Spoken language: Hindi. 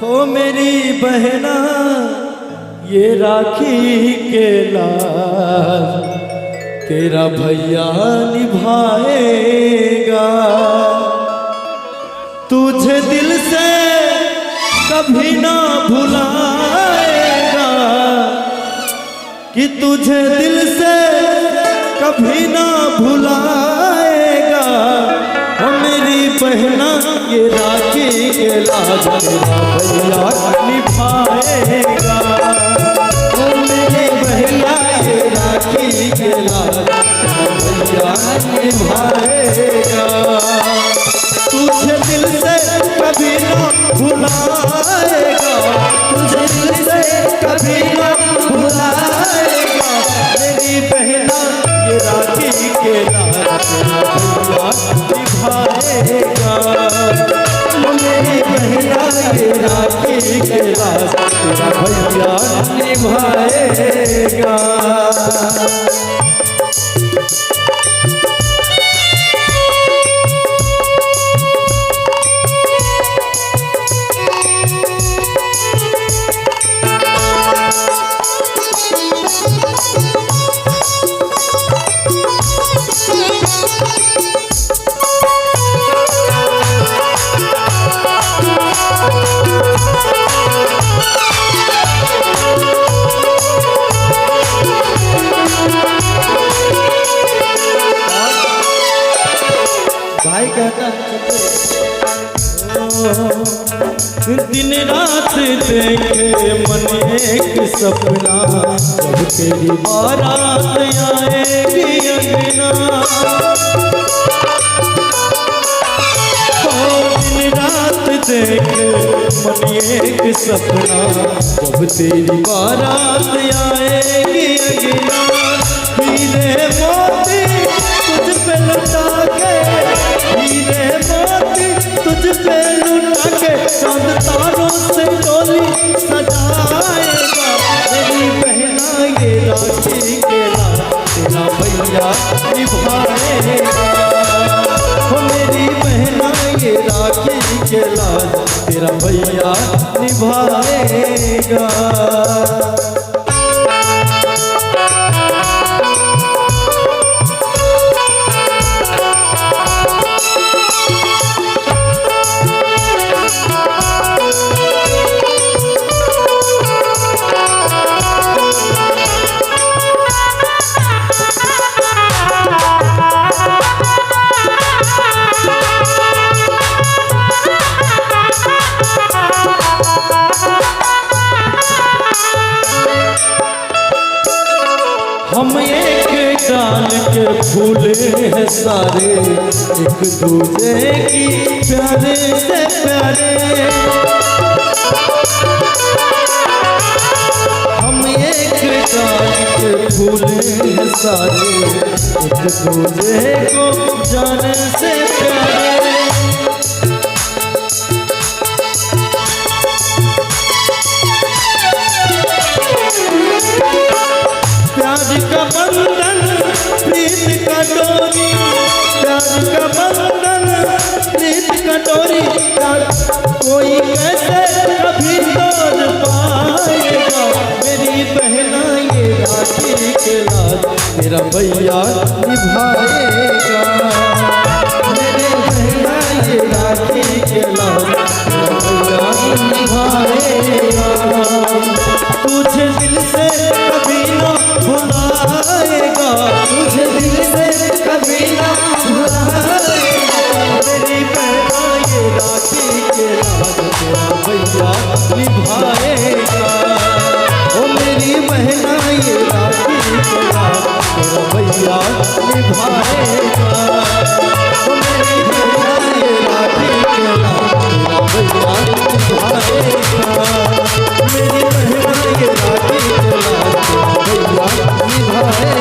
हो मेरी बहना ये राखी के लाल तेरा भैया निभाएगा। तुझे दिल से कभी ना भुलाएगा कि तुझे दिल से कभी ना भुलाएगा। ओ मेरी बहना ये राखी के लाल तेरा भैया निभाएगा। ओ मेरी बहना ये राखी के लाल तेरा भैया निभाएगा। तुझे दिल से कभी ना भुलाएगा, तुझे दिल से कभी ना भुलाएगा। मेरी बहना ये राखी के लाल तेरा भैया निभाएगा। मेरी बहना ये राखी के लाल तेरा भैया निभाएगा। भाई कहता दिन रात देखे मन एक सपना, जब तेरी बारात आएगी अंगना। दिन रात देखे मन एक सपना, जब तेरी बारात आएगी अंगना। हीरे मोती तुझ पे लुटा के, हीरे मोती तुझ पे लुटा के, चांद तारों से डोली सजाएगा। मेरी बहना ये राखी के लाल तेरा भैया निभाएगा। ओ मेरी बहना ये राखी के लाल तेरा भैया निभाएगा। हम एक डाल के फूले हैं सारे, एक दूसरे की प्यारे से प्यारे। हम एक डाल के फूले हैं सारे, एक दूसरे को जाने से प्यारे। प्यार का बंधन प्रीत का डोरी, प्यार का बंधन प्रीत का डोरी। प्यार कोई कैसे कभी तोड़ पाएगा। मेरी बहना ये राखी के लाल तेरा भैया निभाएगा। मेरी बहना ये राखी के लाल तेरा भैया निभाएगा। तुझे दिल से कभी ना भुलाएगा, तुझे दिल से कभी ना भुलाएगा। मेरी बहना ये राखी के लाल तेरा भैया निभाएगा। ओ मेरी बहना ये राखी के लाल तेरा भैया निभाएगा। ओ मेरी बहना ये राखी के लाल तेरा भैया निभाएगा। मेरी बहना ये राखी के लाल तेरा भैया निभाएगा।